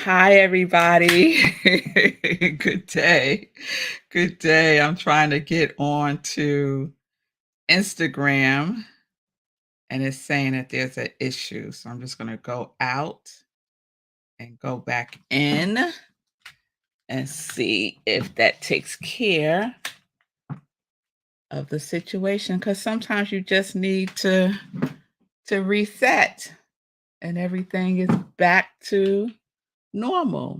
Hi, everybody. Good day. Good day. I'm trying to get on to Instagram and it's saying that there's an issue. So I'm just going to go out and go back in and see if that takes care of the situation because sometimes you just need to reset and everything is back to normal.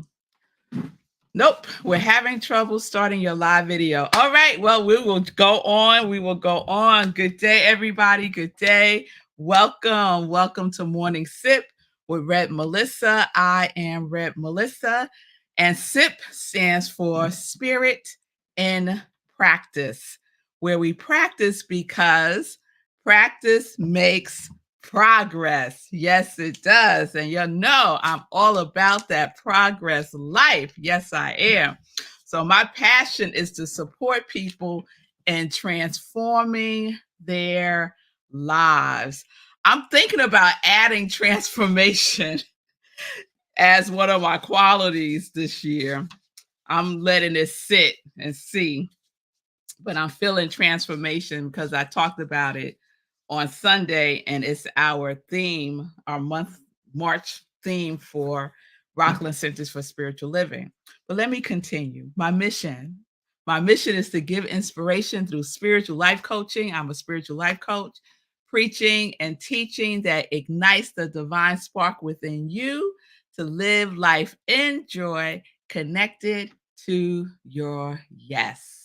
Nope, we're having trouble starting your live video. All right, well, we will go on. We will go on. Good day, everybody. Good day. Welcome. Welcome to Morning Sip with Red Melissa. I am Red Melissa, and SIP stands for Spirit in Practice, where we practice because practice makes progress. Yes, it does. And you know, I'm all about that progress life. Yes, I am. So, my passion is to support people in transforming their lives. I'm thinking about adding transformation as one of my qualities this year. I'm letting it sit and see, but I'm feeling transformation because I talked about it on Sunday, and it's our theme, our month March theme for Rockland Centers for Spiritual Living. But let me continue. My mission is to give inspiration through spiritual life coaching. I'm a spiritual life coach, preaching and teaching that ignites the divine spark within you to live life in joy, connected to your yes.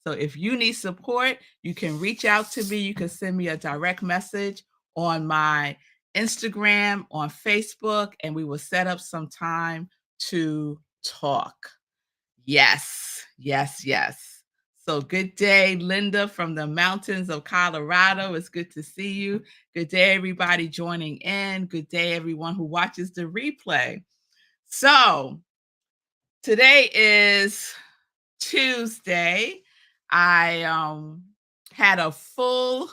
So if you need support, you can reach out to me. You can send me a direct message on my Instagram, on Facebook, and we will set up some time to talk. Yes, yes, yes. So good day, Linda from the mountains of Colorado. It's good to see you. Good day, everybody joining in. Good day, everyone who watches the replay. So today is Tuesday. I had a full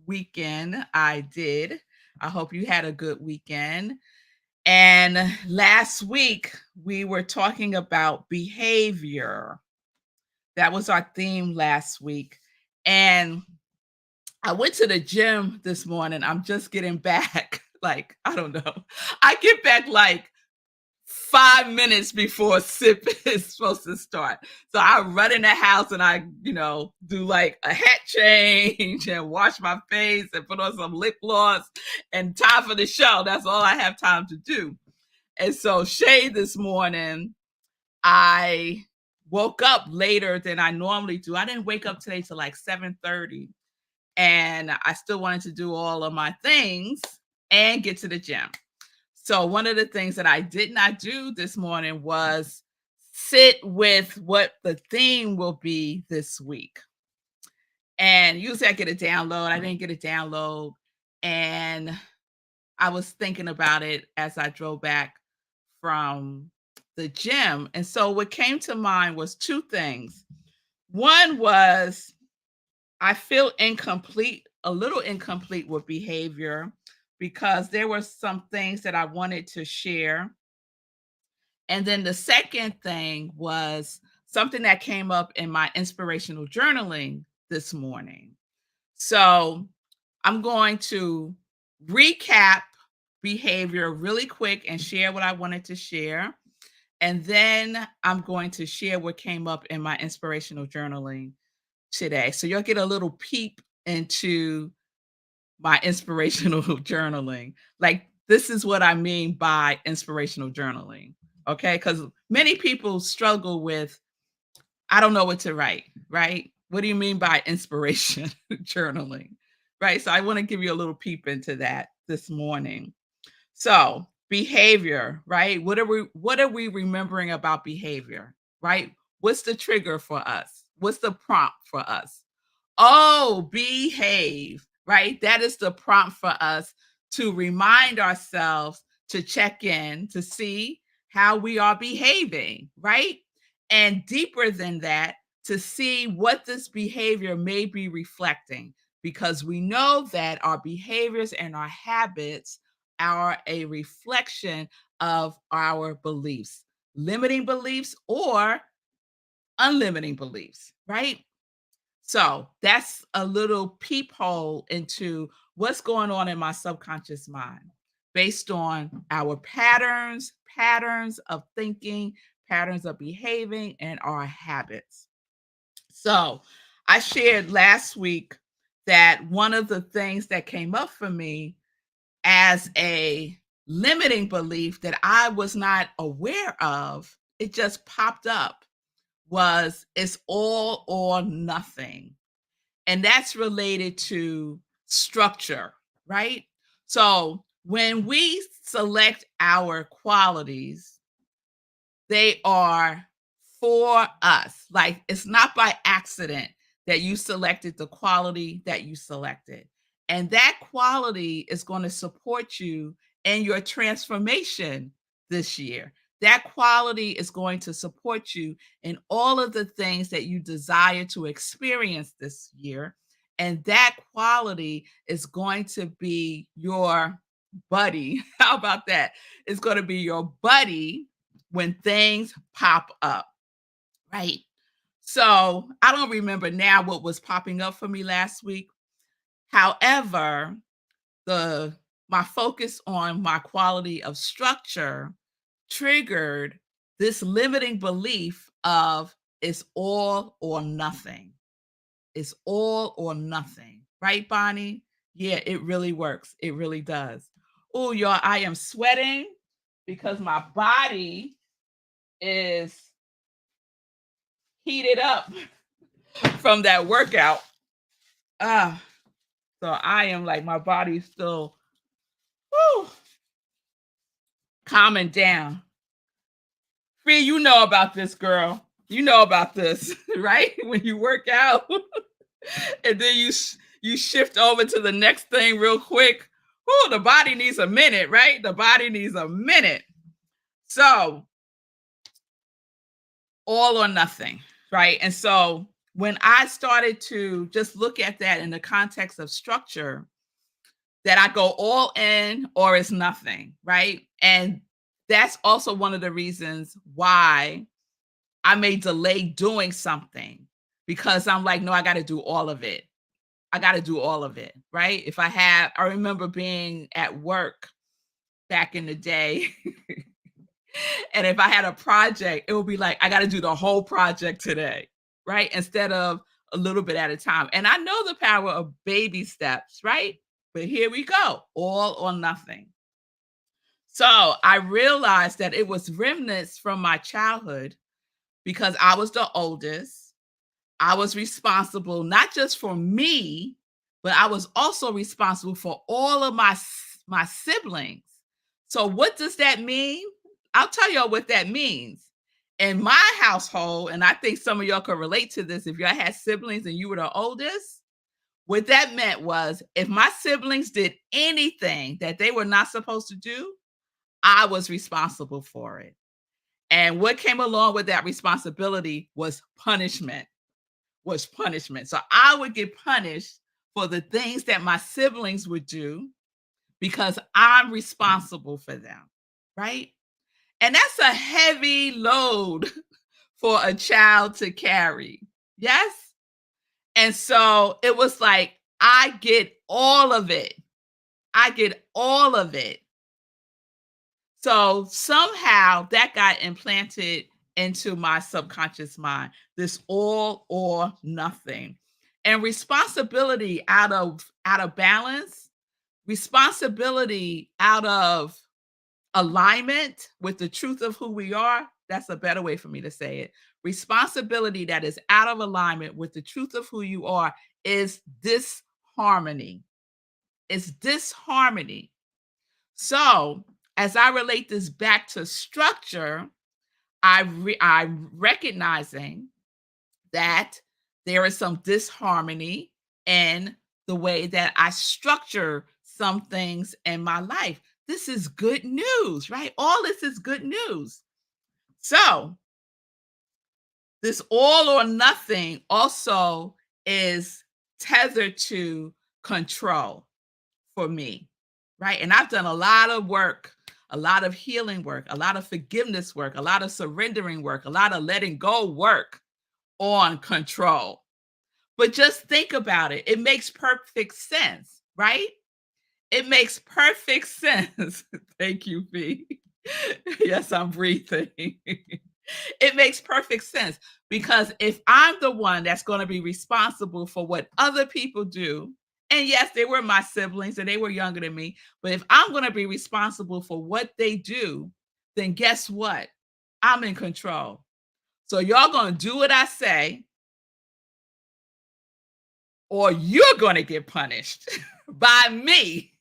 weekend. I did. I hope you had a good weekend. And last week we were talking about behavior. That was our theme last week. And I went to the gym this morning. I'm just getting back. Like, I don't know. I get back like 5 minutes before SIP is supposed to start. So I run in the house and I, do like a hat change and wash my face and put on some lip gloss and time for the show. That's all I have time to do. And so Shay this morning, I woke up later than I normally do. I didn't wake up today till like 7:30. And I still wanted to do all of my things and get to the gym. So one of the things that I did not do this morning was sit with what the theme will be this week. And usually I get a download. I didn't get a download. And I was thinking about it as I drove back from the gym. And so what came to mind was two things. One was I feel incomplete, a little incomplete with behavior because there were some things that I wanted to share. And then the second thing was something that came up in my inspirational journaling this morning. So I'm going to recap behavior really quick and share what I wanted to share. And then I'm going to share what came up in my inspirational journaling today. So you'll get a little peep into my inspirational journaling. Like, this is what I mean by inspirational journaling. Okay. Because many people struggle with, I don't know what to write, right? What do you mean by inspiration journaling? Right. So I want to give you a little peep into that this morning. So behavior, right? What are we remembering about behavior? Right? What's the trigger for us? What's the prompt for us? Oh, behave, right? That is the prompt for us to remind ourselves to check in to see how we are behaving, right? And deeper than that, to see what this behavior may be reflecting, because we know that our behaviors and our habits are a reflection of our beliefs, limiting beliefs or unlimiting beliefs, right? So that's a little peephole into what's going on in my subconscious mind based on our patterns of thinking, patterns of behaving, and our habits. So I shared last week that one of the things that came up for me as a limiting belief that I was not aware of, it just popped up, was it's all or nothing. And that's related to structure, right? So when we select our qualities, they are for us. Like it's not by accident that you selected the quality that you selected. And that quality is going to support you in your transformation this year. That quality is going to support you in all of the things that you desire to experience this year. And that quality is going to be your buddy. How about that? It's going to be your buddy when things pop up, right? So I don't remember now what was popping up for me last week. However, the my focus on my quality of structure triggered this limiting belief of it's all or nothing. It's all or nothing. Right, Bonnie? Yeah, it really works. It really does. Oh, y'all, I am sweating because my body is heated up from that workout. Ah, so I am like my body's still whew, calming down. Free, you know about this, girl. You know about this, right? When you work out and then you shift over to the next thing real quick. Oh, the body needs a minute, right? The body needs a minute. So all or nothing, right? And so when I started to just look at that in the context of structure, that I go all in or it's nothing, right? And that's also one of the reasons why I may delay doing something because I'm like, no, I got to do all of it. I got to do all of it, right? I remember being at work back in the day. And if I had a project, it would be like, I got to do the whole project today, right? Instead of a little bit at a time. And I know the power of baby steps, right? But here we go, all or nothing. So I realized that it was remnants from my childhood because I was the oldest. I was responsible not just for me, but I was also responsible for all of my siblings. So what does that mean? I'll tell y'all what that means. In my household, and I think some of y'all could relate to this if y'all had siblings and you were the oldest, what that meant was if my siblings did anything that they were not supposed to do, I was responsible for it. And what came along with that responsibility was punishment. So I would get punished for the things that my siblings would do because I'm responsible for them, right? And that's a heavy load for a child to carry. Yes? And so it was like, I get all of it. I get all of it. So somehow that got implanted into my subconscious mind, this all or nothing. And responsibility out of balance, responsibility out of alignment with the truth of who we are. That's a better way for me to say it. Responsibility that is out of alignment with the truth of who you are is disharmony. It's disharmony. So, as I relate this back to structure, I'm recognizing that there is some disharmony in the way that I structure some things in my life. This is good news, right? All this is good news. So, this all or nothing also is tethered to control for me, right? And I've done a lot of work, a lot of healing work, a lot of forgiveness work, a lot of surrendering work, a lot of letting go work on control. But just think about it. It makes perfect sense, right? It makes perfect sense. Thank you, V. Yes, I'm breathing. It makes perfect sense because if I'm the one that's going to be responsible for what other people do, and yes, they were my siblings and they were younger than me, but if I'm going to be responsible for what they do, then guess what? I'm in control. So y'all going to do what I say, or you're going to get punished by me.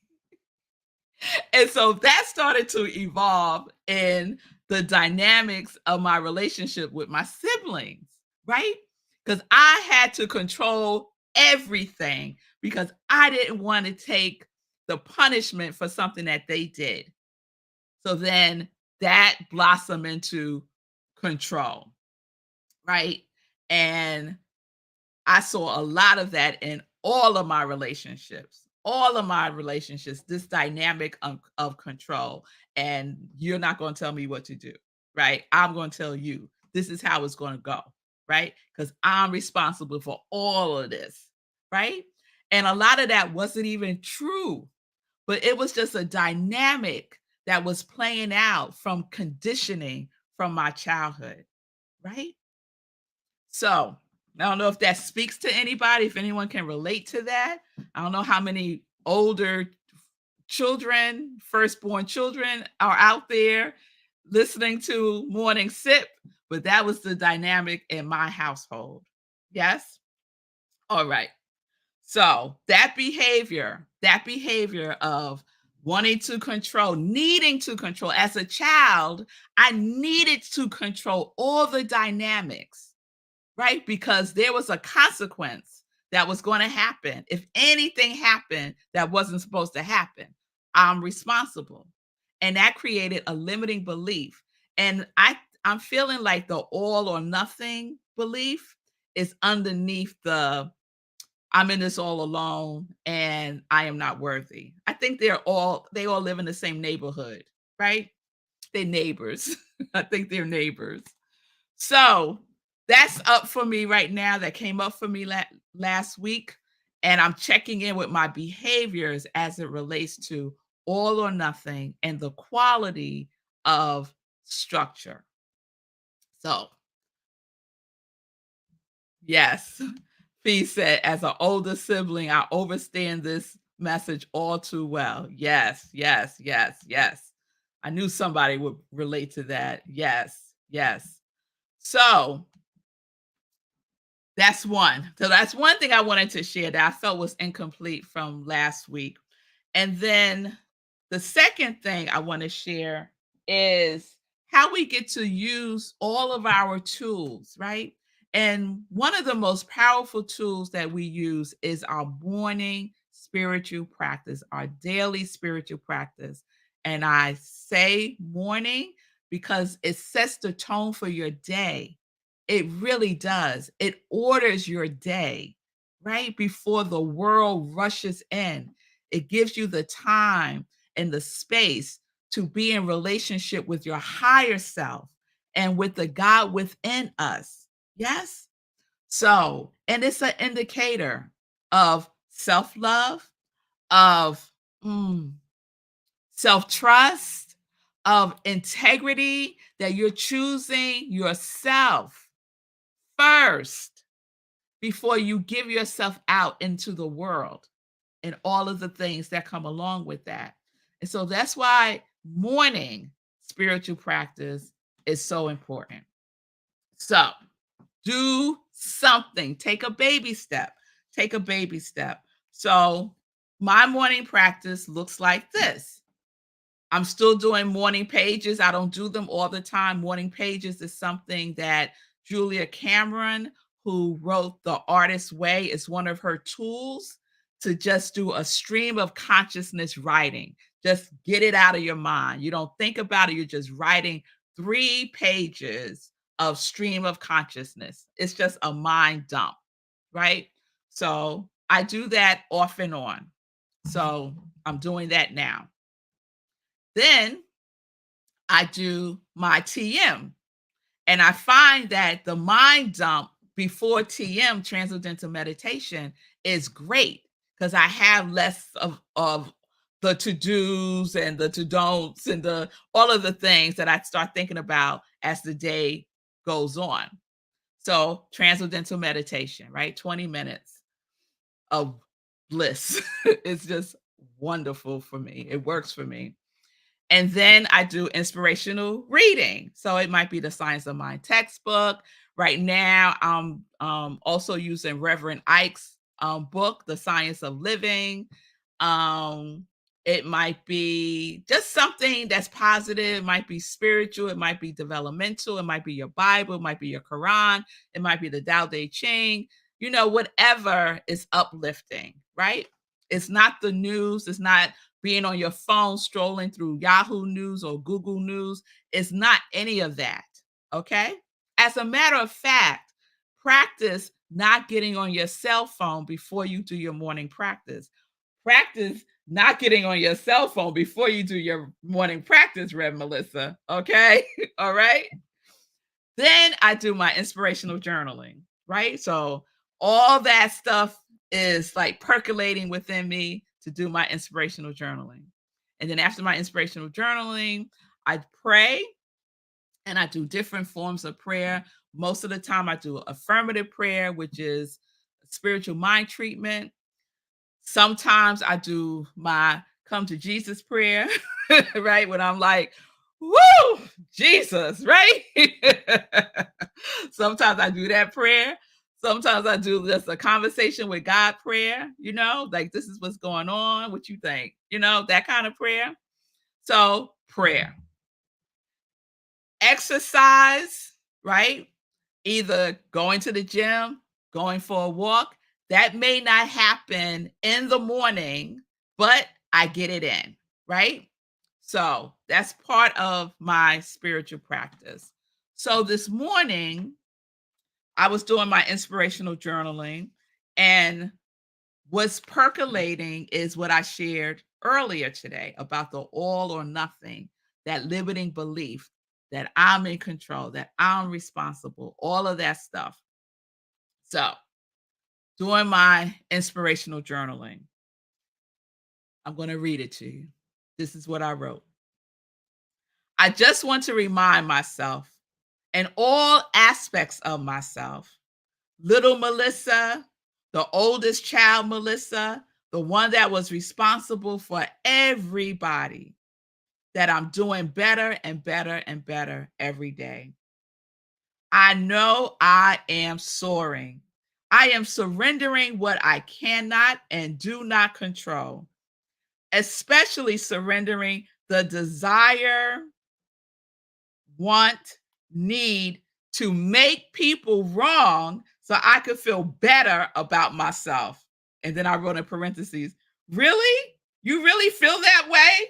And so that started to evolve in the dynamics of my relationship with my siblings, right? Because I had to control everything because I didn't want to take the punishment for something that they did. So then that blossomed into control, right? And I saw a lot of that in all of my relationships. All of my relationships, this dynamic of control. And you're not going to tell me what to do, right? I'm going to tell you this is how it's going to go, right? Because I'm responsible for all of this, right? And a lot of that wasn't even true, but it was just a dynamic that was playing out from conditioning from my childhood, right? So, I don't know if that speaks to anybody, if anyone can relate to that. I don't know how many older children, firstborn children are out there listening to Morning Sip, but that was the dynamic in my household. Yes? All right. So, that behavior of wanting to control, needing to control as a child, I needed to control all the dynamics, right? Because there was a consequence that was going to happen. If anything happened that wasn't supposed to happen, I'm responsible. And that created a limiting belief. And I'm feeling like the all or nothing belief is underneath the I'm in this all alone and I am not worthy. I think they all live in the same neighborhood, right? They're neighbors. I think they're neighbors. So, that's up for me right now, that came up for me last week, and I'm checking in with my behaviors as it relates to all or nothing and the quality of structure. So, yes, Fee said, "As an older sibling, I understand this message all too well." Yes, yes, yes, yes. I knew somebody would relate to that. Yes, yes. So, that's one. So that's one thing I wanted to share that I felt was incomplete from last week. And then the second thing I want to share is how we get to use all of our tools, right? And one of the most powerful tools that we use is our morning spiritual practice, our daily spiritual practice. And I say morning because it sets the tone for your day. It really does. It orders your day right before the world rushes in. It gives you the time and the space to be in relationship with your higher self and with the God within us. Yes? So, and it's an indicator of self love, of mm, self trust, of integrity, that you're choosing yourself first before you give yourself out into the world and all of the things that come along with that. And so that's why morning spiritual practice is so important. So do something, take a baby step, take a baby step. So my morning practice looks like this. I'm still doing morning pages. I don't do them all the time. Morning pages is something that Julia Cameron, who wrote The Artist's Way, is one of her tools to just do a stream of consciousness writing. Just get it out of your mind. You don't think about it, you're just writing 3 pages of stream of consciousness. It's just a mind dump, right? So I do that off and on. So I'm doing that now. Then I do my TM. And I find that the mind dump before TM, transcendental meditation, is great because I have less of the to-dos and the to-don'ts and the all of the things that I start thinking about as the day goes on. So transcendental meditation, right? 20 minutes of bliss. It's just wonderful for me. It works for me. And then I do inspirational reading. So it might be the Science of Mind textbook. Right now, I'm also using Reverend Ike's book, The Science of Living. Um, it might be just something that's positive. It might be spiritual. It might be developmental. It might be your Bible. It might be your Quran. It might be the Tao Te Ching. Whatever is uplifting, right? It's not the news. It's not being on your phone strolling through Yahoo News or Google News. It's not any of that. Okay. As a matter of fact, practice not getting on your cell phone before you do your morning practice. Practice not getting on your cell phone before you do your morning practice, Rev Melissa. Okay. All right. Then I do my inspirational journaling, right? So all that stuff is like percolating within me to do my inspirational journaling. And then after my inspirational journaling, I pray and I do different forms of prayer. Most of the time, I do affirmative prayer, which is spiritual mind treatment. Sometimes I do my come to Jesus prayer, right? When I'm like, woo, Jesus, right? Sometimes I do that prayer. Sometimes I do just a conversation with God prayer, like this is what's going on. What you think, that kind of prayer. So, prayer, exercise, right? Either going to the gym, going for a walk. That may not happen in the morning, but I get it in, right? So that's part of my spiritual practice. So this morning, I was doing my inspirational journaling, and what's percolating is what I shared earlier today about the all or nothing, that limiting belief that I'm in control, that I'm responsible, all of that stuff. So, doing my inspirational journaling, I'm going to read it to you. This is what I wrote. I just want to remind myself and all aspects of myself, little Melissa, the oldest child Melissa, the one that was responsible for everybody, that I'm doing better and better and better every day. I know I am soaring. I am surrendering what I cannot and do not control, especially surrendering the desire, want, need to make people wrong so I could feel better about myself. And then I wrote in parentheses, really? You really feel that way?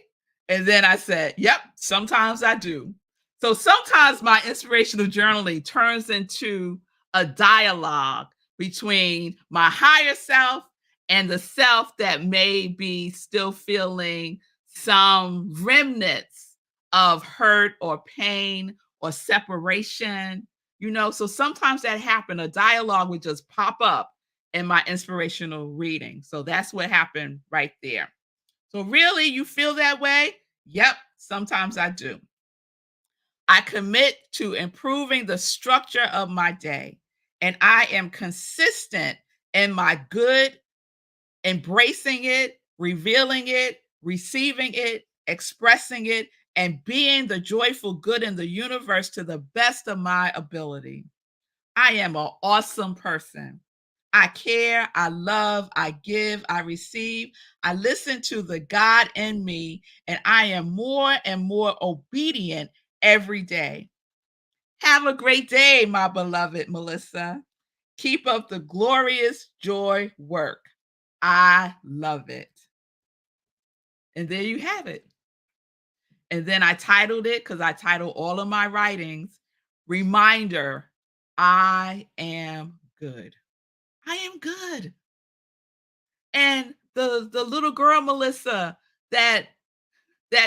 And then I said, yep, sometimes I do. So sometimes my inspirational journaling turns into a dialogue between my higher self and the self that may be still feeling some remnants of hurt or pain or separation. So sometimes that happened. A dialogue would just pop up in my inspirational reading. So that's what happened right there. So really, you feel that way? Yep, sometimes I do. I commit to improving the structure of my day, and I am consistent in my good, embracing it, revealing it, receiving it, expressing it, and being the joyful good in the universe to the best of my ability. I am an awesome person. I care, I love, I give, I receive. I listen to the God in me, and I am more and more obedient every day. Have a great day, my beloved Melissa. Keep up the glorious joy work. I love it. And there you have it. And then I titled it, because I title all of my writings, Reminder, I am good. I am good. And the little girl Melissa that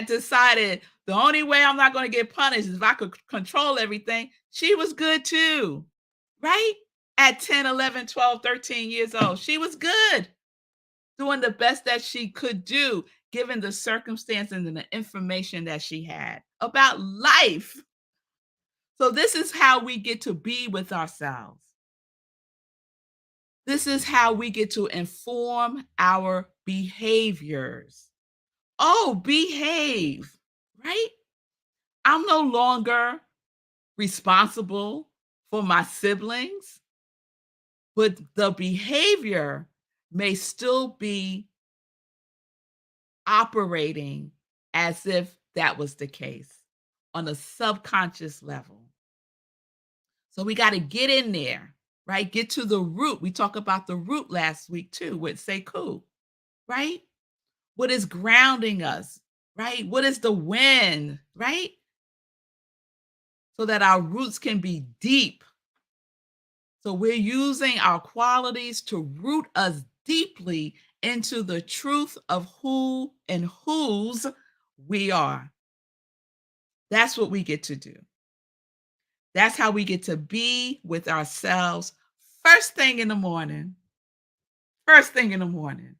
decided The only way I'm not gonna get punished is if I could control everything. She was good too, right? At 10, 11, 12, 13 years old, she was good, doing the best that she could do, given the circumstances and the information that she had about life. So this is how we get to be with ourselves. This is how we get to inform our behaviors. Oh, behave, right? I'm no longer responsible for my siblings, but the behavior may still be operating as if that was the case on a subconscious level. So we got to get in there, right? Get to the root. We talked about the root last week too with Sekou, right? What is grounding us, right? What is the wind, right? So that our roots can be deep. So we're using our qualities to root us deeply into the truth of who and whose we are. That's what we get to do. That's how we get to be with ourselves first thing in the morning. First thing in the morning.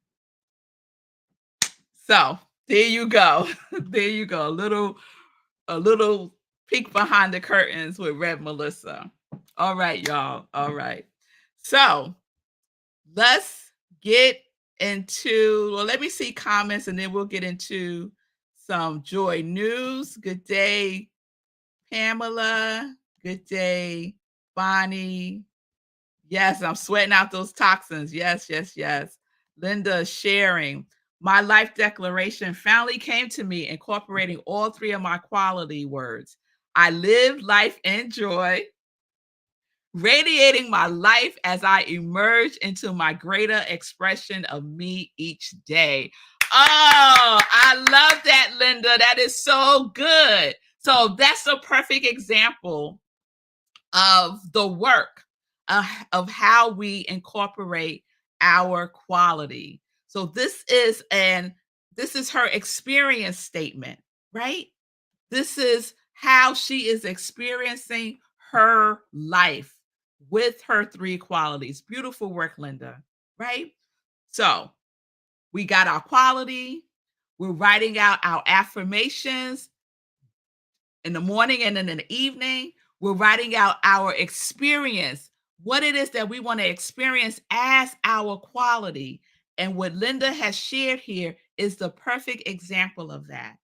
So there you go. There you go. A little peek behind the curtains with Red Melissa. All right, y'all. All right. So let's get into, well, let me see comments and then we'll get into some joy news. Good day, Pamela. Good day, Bonnie. Yes, I'm sweating out those toxins. Yes, yes, yes. Linda sharing. My life declaration finally came to me, incorporating all three of my quality words. I live life in joy, radiating my life as I emerge into my greater expression of me each day. Oh, I love that, Linda. That is so good. So that's a perfect example of the work of how we incorporate our quality. So this is her experience statement, right? This is how she is experiencing her life with her three qualities. Beautiful work, Linda, right? So we got our quality. We're writing out our affirmations in the morning and then in the evening. We're writing out our experience, what it is that we want to experience as our quality. And what Linda has shared here is the perfect example of that.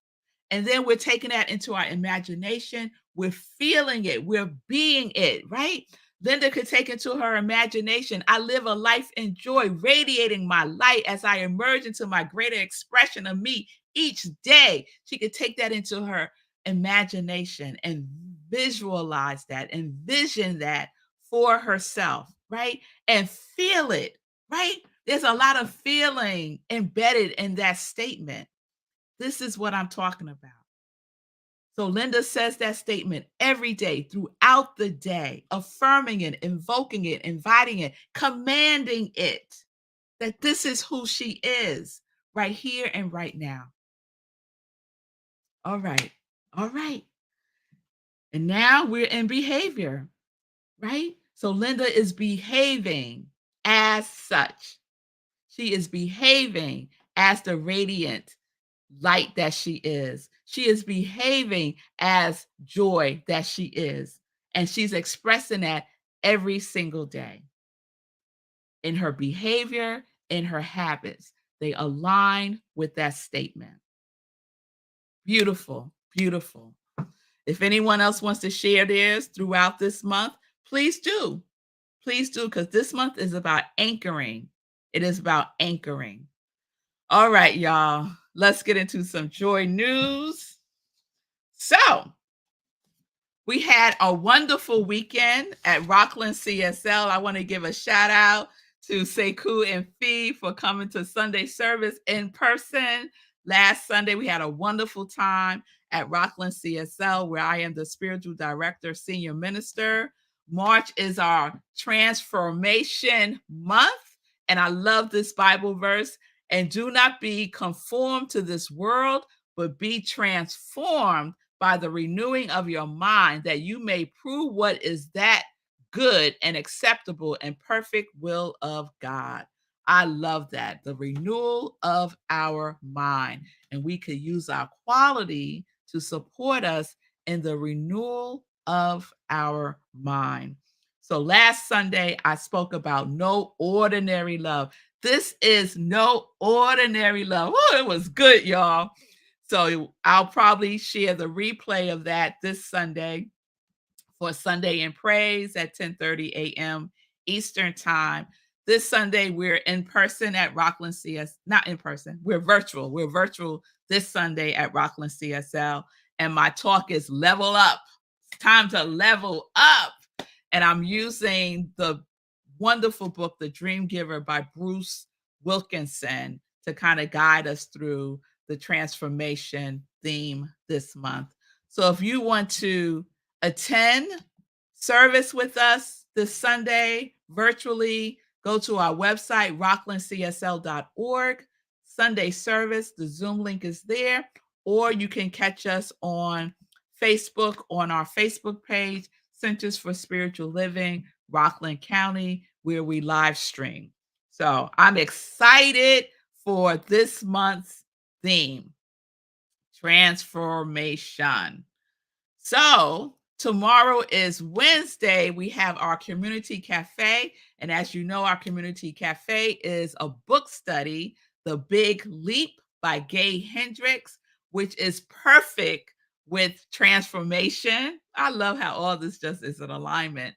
And then we're taking that into our imagination. We're feeling it. We're being it, right? Linda could take into her imagination. I live a life in joy, radiating my light as I emerge into my greater expression of me each day. She could take that into her imagination and visualize that, envision that for herself, right? And feel it, right? There's a lot of feeling embedded in that statement. This is what I'm talking about. So Linda says that statement every day throughout the day, affirming it, invoking it, inviting it, commanding it, that this is who she is right here and right now. All right. All right. And now we're in behavior, right? So Linda is behaving as such. She is behaving as the radiant light that she is. She is behaving as joy that she is. And she's expressing that every single day in her behavior, in her habits. They align with that statement. Beautiful, beautiful. If anyone else wants to share theirs throughout this month, please do. Please do, because this month is about anchoring. It is about anchoring. All right, y'all. Let's get into some joy news. So, we had a wonderful weekend at Rockland CSL. I want to give a shout out to Sekou and Fee for coming to Sunday service in person. Last Sunday, we had a wonderful time at Rockland CSL, where I am the spiritual director, senior minister. March is our transformation month. And I love this Bible verse. And do not be conformed to this world, but be transformed by the renewing of your mind, that you may prove what is that good and acceptable and perfect will of God. I love that. The renewal of our mind. And we could use our quality to support us in the renewal of our mind. So last Sunday, I spoke about no ordinary love. This is no ordinary love. Oh, it was good, y'all. So I'll probably share the replay of that this Sunday for Sunday in Praise at 10:30 a.m. Eastern Time. This Sunday, we're in person at Rockland CS, not in person, we're virtual. We're virtual this Sunday at Rockland CSL. And my talk is Level Up. It's time to level up. And I'm using the wonderful book, The Dream Giver by Bruce Wilkinson, to kind of guide us through the transformation theme this month. So if you want to attend service with us this Sunday virtually, go to our website, rocklandcsl.org. Sunday service, the Zoom link is there, or you can catch us on Facebook on our Facebook page, Centers for Spiritual Living, Rockland County, where we live stream. So I'm excited for this month's theme, transformation. So tomorrow is Wednesday. We have our community cafe. And as you know, our community cafe is a book study, The Big Leap by Gay Hendricks, which is perfect with transformation. I love how all this just is in alignment.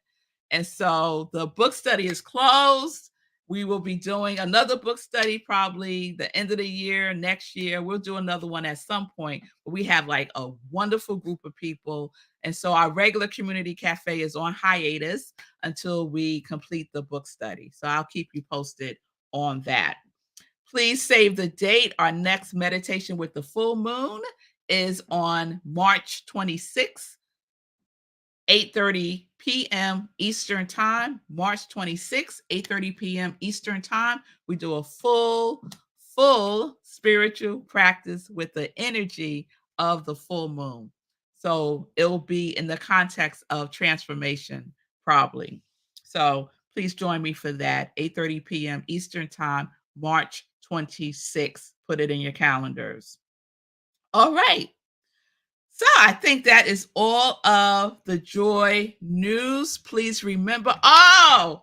And so the book study is closed. We will be doing another book study probably the end of the year, next year. We'll do another one at some point. But we have like a wonderful group of people. And so our regular community cafe is on hiatus until we complete the book study. So I'll keep you posted on that. Please save the date. Our next meditation with the full moon is on March 26th. 8:30 p.m. Eastern Time, March 26th, 8:30 p.m. Eastern Time. We do a full spiritual practice with the energy of the full moon. So it'll be in the context of transformation, probably. So please join me for that, 8:30 p.m. Eastern Time, March 26th. Put it in your calendars. All right. So I think that is all of the joy news. Please remember,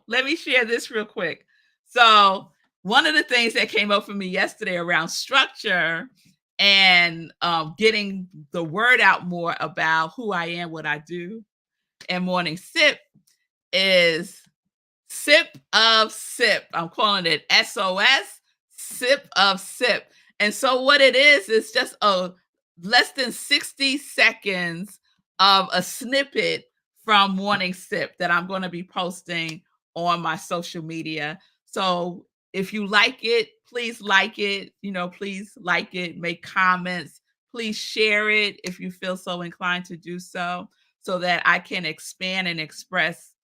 let me share this real quick. So one of the things that came up for me yesterday around structure and getting the word out more about who I am, what I do, and morning sip is sip of sip. I'm calling it SOS, sip of sip. And so what it is just a less than 60 seconds of a snippet from Morning Sip that I'm going to be posting on my social media. So if you like it, please like it, please like it, make comments, please share it if you feel so inclined to do so that I can expand and express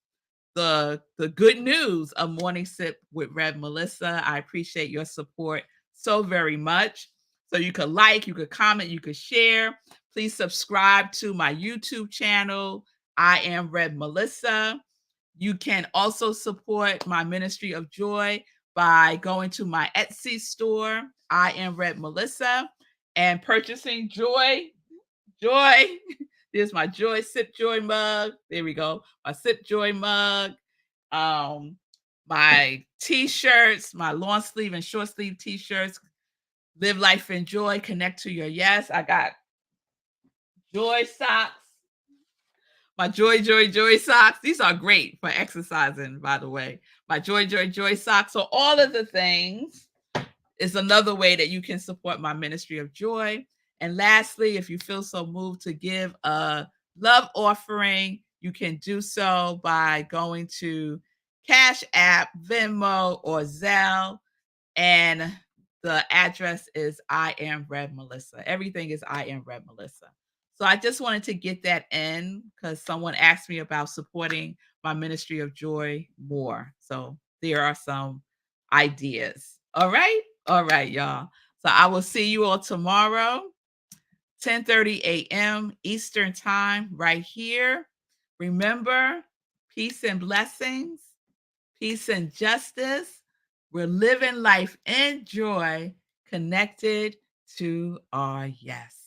the good news of Morning Sip with Rev Melissa. I appreciate your support so very much. So you could like, you could comment, you could share. Please subscribe to my YouTube channel, I Am Rev Melissa. You can also support my ministry of joy by going to my Etsy store, I Am Rev Melissa, and purchasing joy. There's my Joy Sip Joy mug. There we go. My Sip Joy mug. My t-shirts, my long sleeve and short sleeve t-shirts. Live life in joy. Connect to your yes. I got joy socks. My joy socks. These are great for exercising, by the way. My joy socks. So all of the things is another way that you can support my ministry of joy. And lastly, if you feel so moved to give a love offering, you can do so by going to Cash App, Venmo, or Zelle. And the address is I Am Rev Melissa. Everything is I Am Rev Melissa. So I just wanted to get that in because someone asked me about supporting my ministry of joy more. So there are some ideas. All right, y'all. So I will see you all tomorrow. 10:30 a.m. Eastern Time, right here. Remember, peace and blessings, peace and justice. We're living life in joy, connected to our yes.